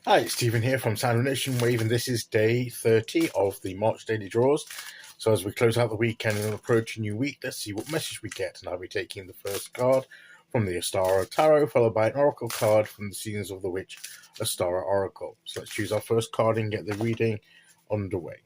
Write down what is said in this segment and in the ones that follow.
Hi, it's Stephen here from Sound Nation Wave, and this is day 30 of the March daily draws. So as we close out the weekend and approach a new week, let's see what message we get. And I'll be taking the first card from the Ostara Tarot, followed by an oracle card from the Seasons of the Witch Ostara Oracle. So let's choose our first card and get the reading underway.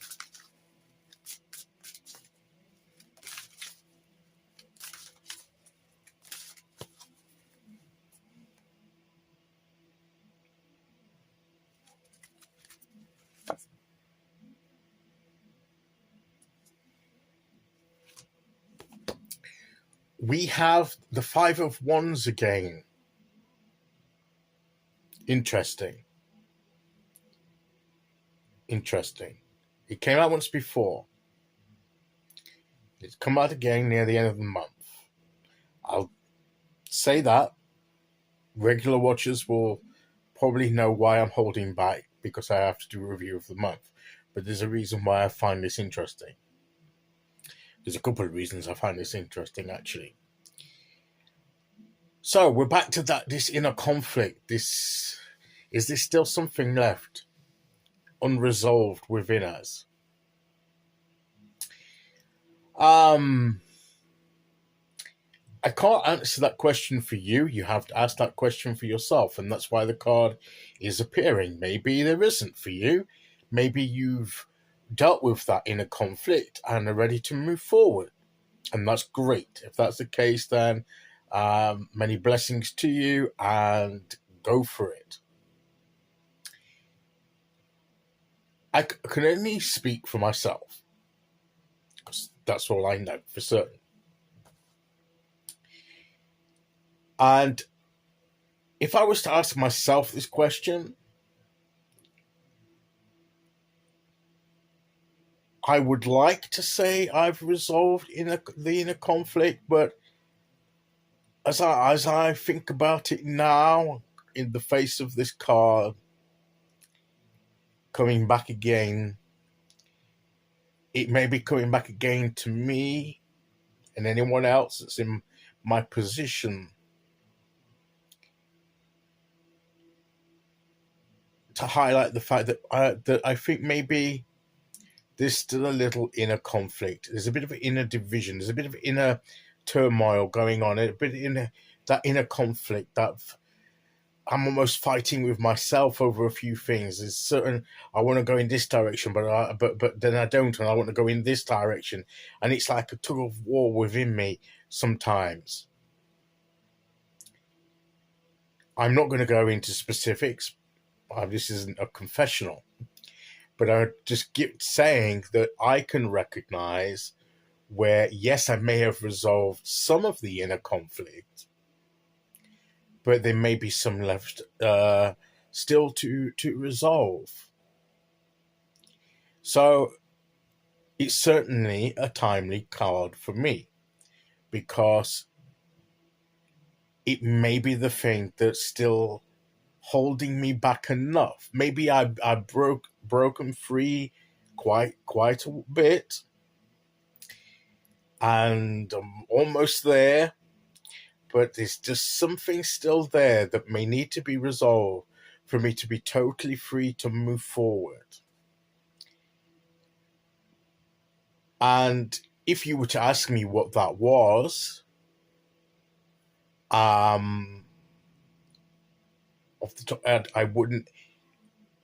We have the Five of Wands again. Interesting. It came out once before. It's come out again near the end of the month. I'll say that. Regular watchers will probably know why I'm holding back, because I have to do a review of the month. But there's a reason why I find this interesting. There's a couple of reasons I find this interesting, actually. So we're back to this inner conflict. Is this still something left unresolved within us? I can't answer that question for you. You have to ask that question for yourself, and that's why the card is appearing. Maybe there isn't for you. Maybe you've dealt with that inner conflict and are ready to move forward, and that's great. If that's the case, then many blessings to you, and go for it. I can only speak for myself, because that's all I know for certain. And if I was to ask myself this question, I would like to say I've resolved the inner conflict, but as I think about it now, in the face of this card coming back again, it may be coming back again to me and anyone else that's in my position to highlight the fact that I think maybe there's still a little inner conflict. There's a bit of an inner division. There's a bit of inner turmoil going on. A bit in that inner conflict that I'm almost fighting with myself over a few things. There's certain I want to go in this direction, but then I don't, and I want to go in this direction, and it's like a tug of war within me sometimes. I'm not going to go into specifics. This isn't a confessional. But I just keep saying that I can recognize where, yes, I may have resolved some of the inner conflict, but there may be some left still to resolve. So it's certainly a timely card for me, because it may be the thing that's still holding me back enough. Maybe I broken free quite a bit, and I'm almost there, but there's just something still there that may need to be resolved for me to be totally free to move forward. And if you were to ask me what that was, off the top, I wouldn't.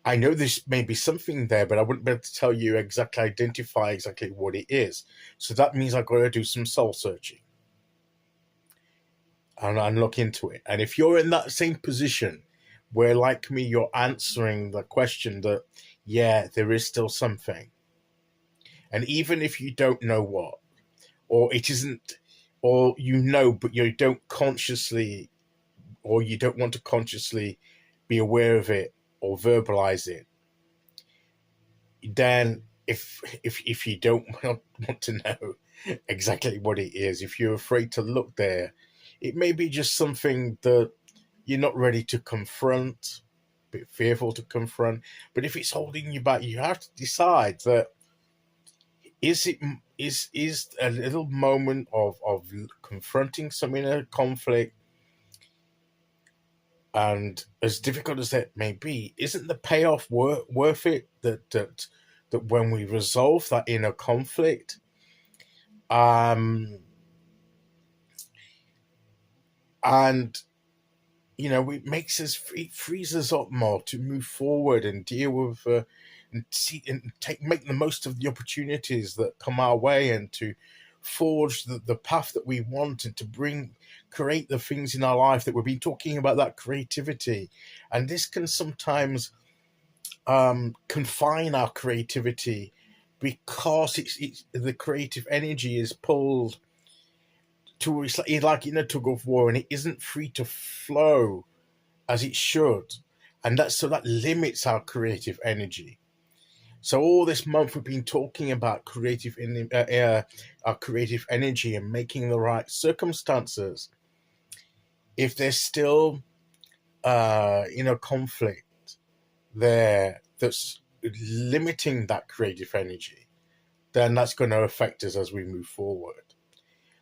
I know there's maybe something there, but I wouldn't be able to tell you identify exactly what it is. So that means I've got to do some soul searching and look into it. And if you're in that same position where, like me, you're answering the question that, yeah, there is still something, and even if you don't know what, or it isn't, or but you don't consciously, or you don't want to consciously be aware of it or verbalize it, then if you don't want to know exactly what it is, if you're afraid to look there, it may be just something that you're not ready to confront, a bit fearful to confront. But if it's holding you back, you have to decide that is a little moment of confronting some inner conflict And as difficult as that may be, isn't the payoff worth it? That when we resolve that inner conflict, um, and it makes us, it frees us up more to move forward and deal with and see and make the most of the opportunities that come our way, and to forge the path that we want, and to create the things in our life that we've been talking about, that creativity. And this can sometimes confine our creativity, because it's the creative energy is pulled to, it's like in a tug of war, and it isn't free to flow as it should, and that limits our creative energy. So all this month we've been talking about our creative energy, and making the right circumstances. If there's still conflict there that's limiting that creative energy, then that's going to affect us as we move forward.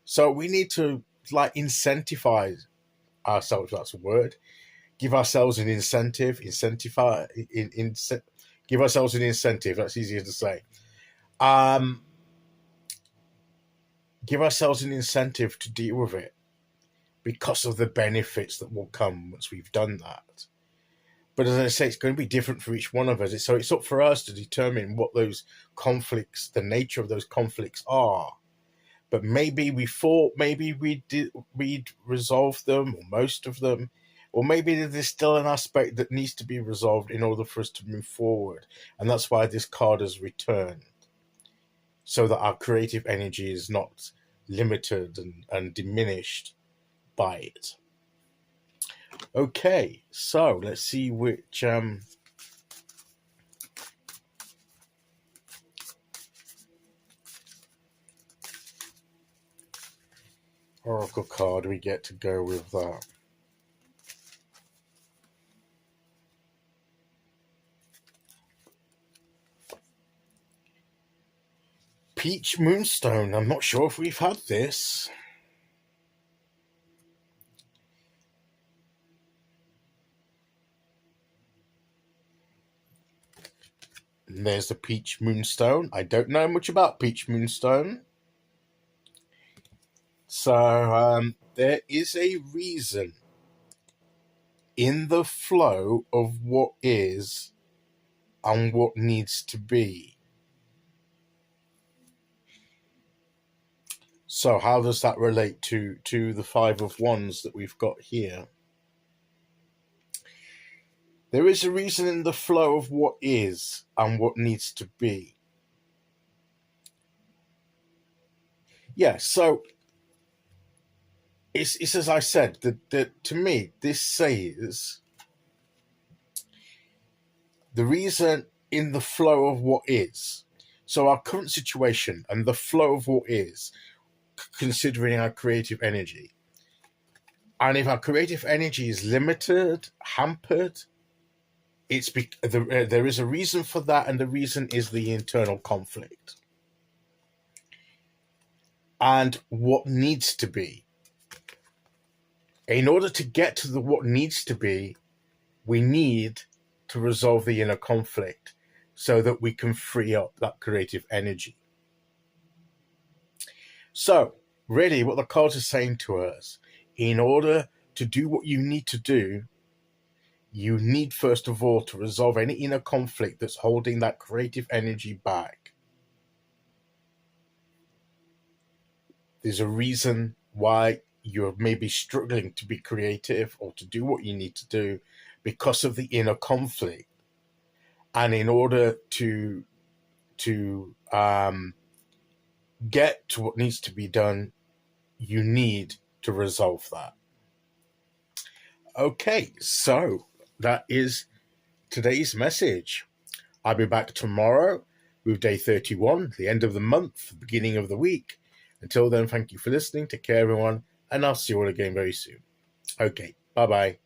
So we need to incentivize ourselves. That's a word. Give ourselves an incentive. Give ourselves an incentive. That's easier to say. Give ourselves an incentive to deal with it, because of the benefits that will come once we've done that. But as I say, it's going to be different for each one of us. So it's up for us to determine what those conflicts, the nature of those conflicts are. But maybe we thought we'd resolved them, or most of them, or maybe there's still an aspect that needs to be resolved in order for us to move forward. And that's why this card has returned, so that our creative energy is not limited and diminished by it. Okay, so let's see which oracle card we get to go with that. Peach Moonstone. I'm not sure if we've had this. And there's the Peach Moonstone. I don't know much about Peach Moonstone. So there is a reason in the flow of what is and what needs to be. So how does that relate to the Five of Wands that we've got here? There is a reason in the flow of what is and what needs to be. Yeah, so it's as I said, that to me, this says the reason in the flow of what is. So our current situation and the flow of what is, considering our creative energy. And if our creative energy is limited, hampered, there is a reason for that, and the reason is the internal conflict. And what needs to be. In order to get to what needs to be, we need to resolve the inner conflict so that we can free up that creative energy. So, really, what the cards are saying to us, in order to do what you need to do, you need, first of all, to resolve any inner conflict that's holding that creative energy back. There's a reason why you're maybe struggling to be creative or to do what you need to do, because of the inner conflict. And in order to get to what needs to be done, you need to resolve that. Okay, so that is today's message. I'll be back tomorrow with day 31, the end of the month, the beginning of the week. Until then, thank you for listening. Take care, everyone, and I'll see you all again very soon. Okay, bye-bye.